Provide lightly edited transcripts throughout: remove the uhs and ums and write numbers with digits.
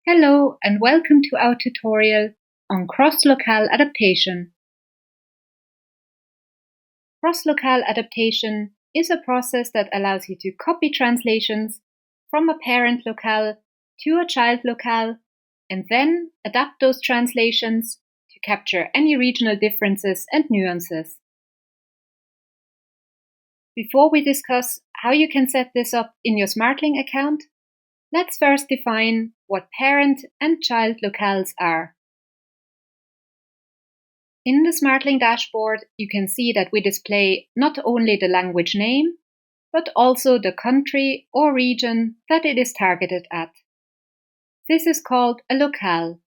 Hello and welcome to our tutorial on cross-locale adaptation. Cross-locale adaptation is a process that allows you to copy translations from a parent locale to a child locale and then adapt those translations to capture any regional differences and nuances. Before we discuss how you can set this up in your Smartling account, let's first define what parent and child locales are. In the Smartling dashboard, you can see that we display not only the language name, but also the country or region that it is targeted at. This is called a locale.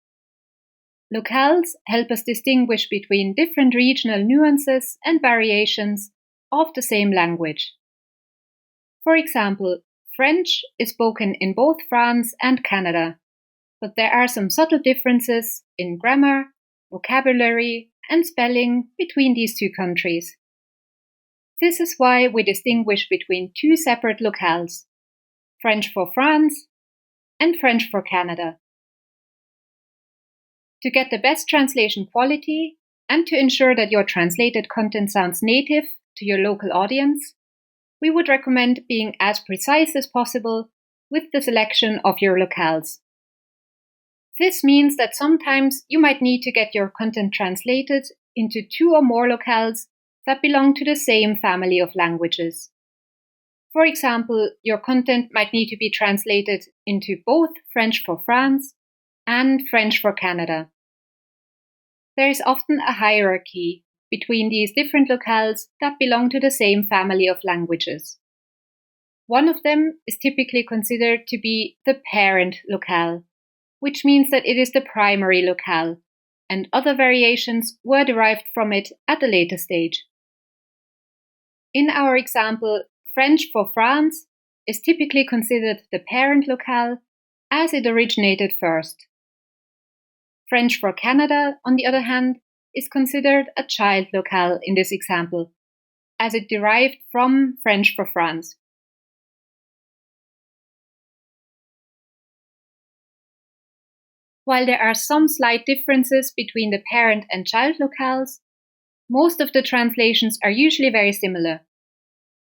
Locales help us distinguish between different regional nuances and variations of the same language. For example, French is spoken in both France and Canada, but there are some subtle differences in grammar, vocabulary, and spelling between these two countries. This is why we distinguish between two separate locales, French for France and French for Canada. To get the best translation quality and to ensure that your translated content sounds native to your local audience, we would recommend being as precise as possible with the selection of your locales. This means that sometimes you might need to get your content translated into two or more locales that belong to the same family of languages. For example, your content might need to be translated into both French for France and French for Canada. There is often a hierarchy between these different locales that belong to the same family of languages. One of them is typically considered to be the parent locale, which means that it is the primary locale, and other variations were derived from it at a later stage. In our example, French for France is typically considered the parent locale as it originated first. French for Canada, on the other hand, is considered a child locale in this example, as it derived from French for France. While there are some slight differences between the parent and child locales, most of the translations are usually very similar.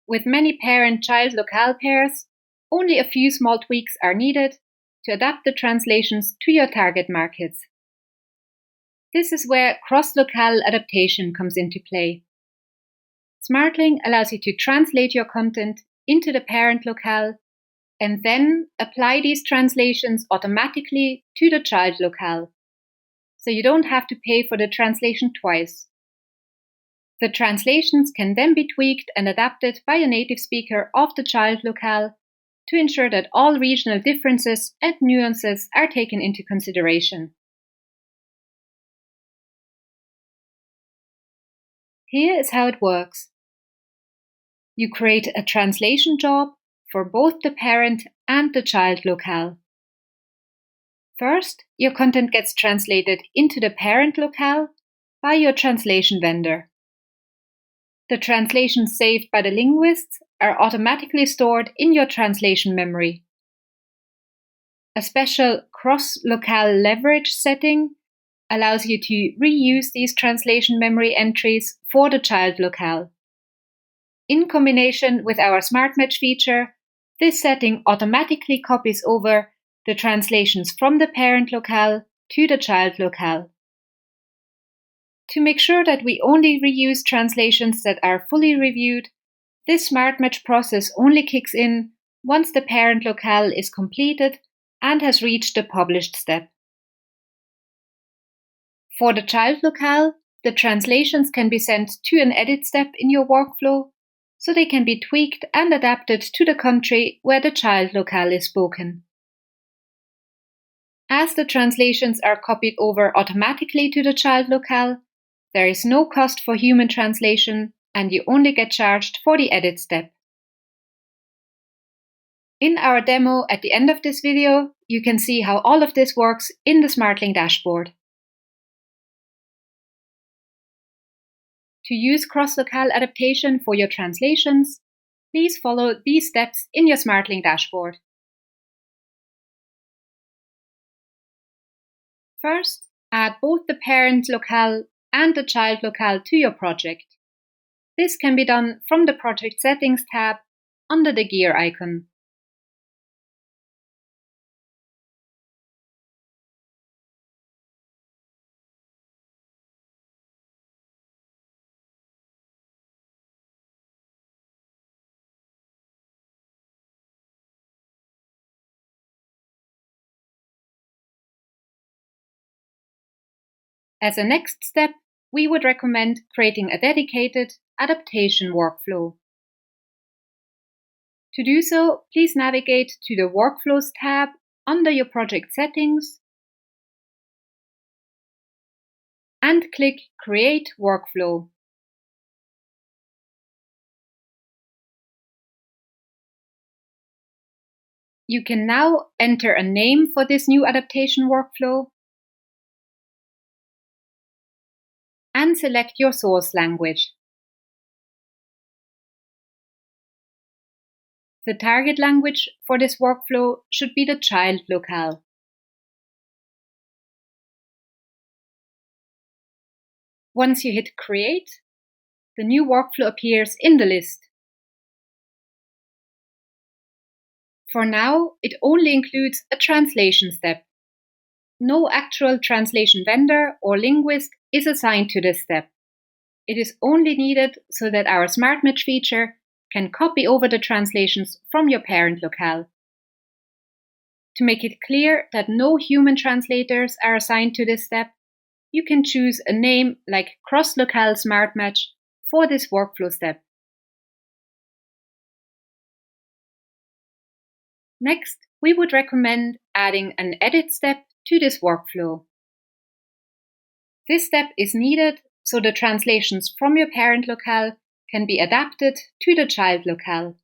With many parent-child locale pairs, only a few small tweaks are needed to adapt the translations to your target markets. This is where cross-locale adaptation comes into play. Smartling allows you to translate your content into the parent locale and then apply these translations automatically to the child locale, so you don't have to pay for the translation twice. The translations can then be tweaked and adapted by a native speaker of the child locale to ensure that all regional differences and nuances are taken into consideration. Here is how it works. You create a translation job for both the parent and the child locale. First, your content gets translated into the parent locale by your translation vendor. The translations saved by the linguists are automatically stored in your translation memory. A special cross-locale leverage setting allows you to reuse these translation memory entries for the child locale. In combination with our SmartMatch feature, this setting automatically copies over the translations from the parent locale to the child locale. To make sure that we only reuse translations that are fully reviewed, this SmartMatch process only kicks in once the parent locale is completed and has reached the published step. For the child locale, the translations can be sent to an edit step in your workflow, so they can be tweaked and adapted to the country where the child locale is spoken. As the translations are copied over automatically to the child locale, there is no cost for human translation and you only get charged for the edit step. In our demo at the end of this video, you can see how all of this works in the Smartling dashboard. To use cross-locale adaptation for your translations, please follow these steps in your Smartling dashboard. First, add both the parent locale and the child locale to your project. This can be done from the Project Settings tab under the gear icon. As a next step, we would recommend creating a dedicated adaptation workflow. To do so, please navigate to the Workflows tab under your project settings and click Create Workflow. You can now enter a name for this new adaptation workflow and select your source language. The target language for this workflow should be the child locale. Once you hit Create, the new workflow appears in the list. For now, it only includes a translation step. No actual translation vendor or linguist is assigned to this step. It is only needed so that our SmartMatch feature can copy over the translations from your parent locale. To make it clear that no human translators are assigned to this step, you can choose a name like Cross-Locale SmartMatch for this workflow step. Next, we would recommend adding an edit step to this workflow. This step is needed so the translations from your parent locale can be adapted to the child locale.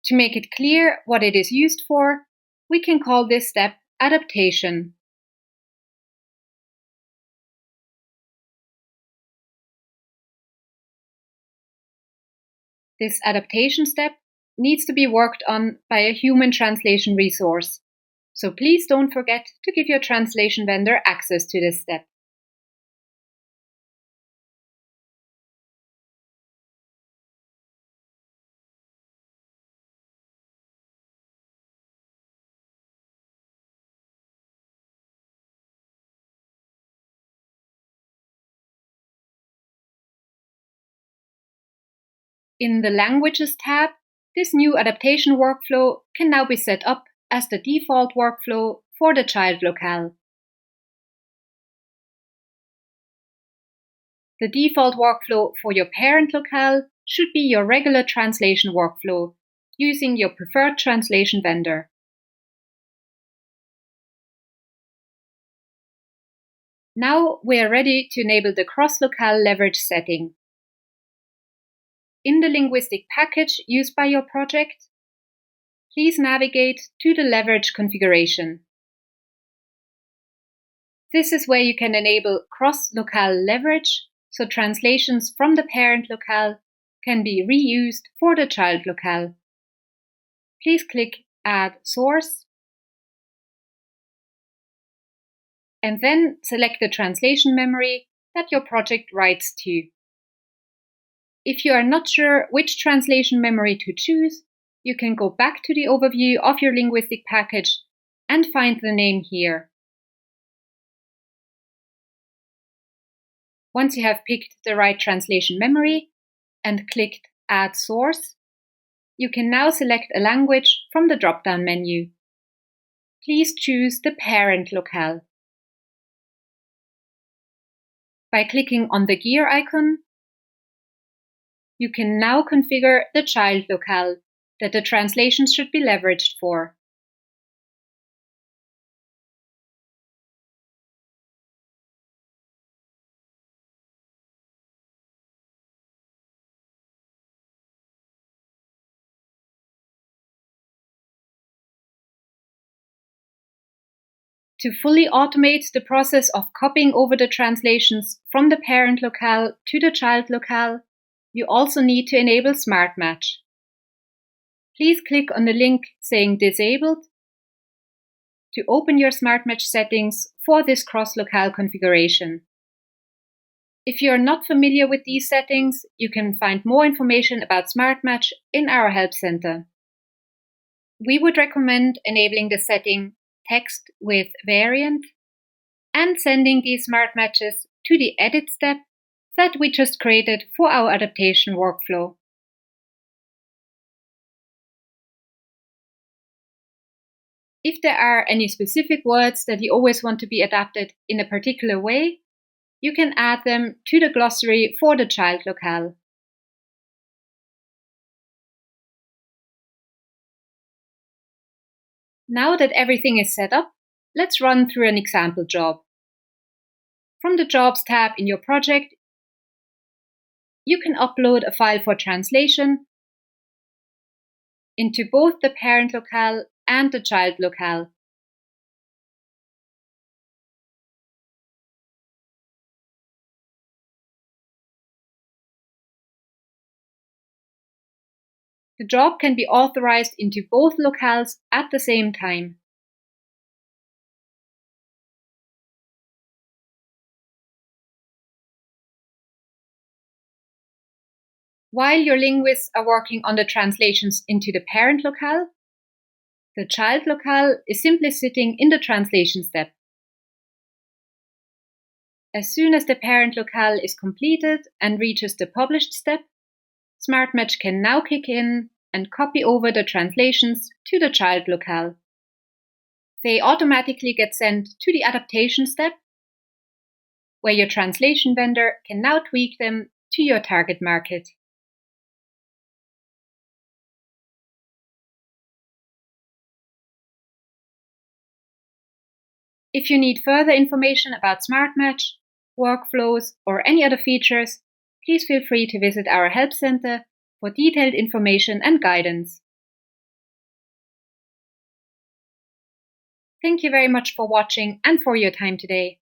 To make it clear what it is used for, we can call this step adaptation. This adaptation step needs to be worked on by a human translation resource, so please don't forget to give your translation vendor access to this step. In the Languages tab, this new adaptation workflow can now be set up as the default workflow for the child locale. The default workflow for your parent locale should be your regular translation workflow using your preferred translation vendor. Now we are ready to enable the cross-locale leverage setting. In the linguistic package used by your project, please navigate to the leverage configuration. This is where you can enable cross-locale leverage, so translations from the parent locale can be reused for the child locale. Please click Add Source, and then select the translation memory that your project writes to. If you are not sure which translation memory to choose, you can go back to the overview of your linguistic package and find the name here. Once you have picked the right translation memory and clicked Add Source, you can now select a language from the drop-down menu. Please choose the parent locale. By clicking on the gear icon, you can now configure the child locale that the translations should be leveraged for. To fully automate the process of copying over the translations from the parent locale to the child locale, you also need to enable SmartMatch. Please click on the link saying Disabled to open your SmartMatch settings for this cross-locale configuration. If you are not familiar with these settings, you can find more information about SmartMatch in our Help Center. We would recommend enabling the setting Text with Variant and sending these SmartMatches to the Edit step that we just created for our adaptation workflow. If there are any specific words that you always want to be adapted in a particular way, you can add them to the glossary for the child locale. Now that everything is set up, let's run through an example job. From the Jobs tab in your project, you can upload a file for translation into both the parent locale and the child locale. The job can be authorized into both locales at the same time. While your linguists are working on the translations into the parent locale, the child locale is simply sitting in the translation step. As soon as the parent locale is completed and reaches the published step, SmartMatch can now kick in and copy over the translations to the child locale. They automatically get sent to the adaptation step, where your translation vendor can now tweak them to your target market. If you need further information about SmartMatch, workflows, or any other features, please feel free to visit our Help Center for detailed information and guidance. Thank you very much for watching and for your time today.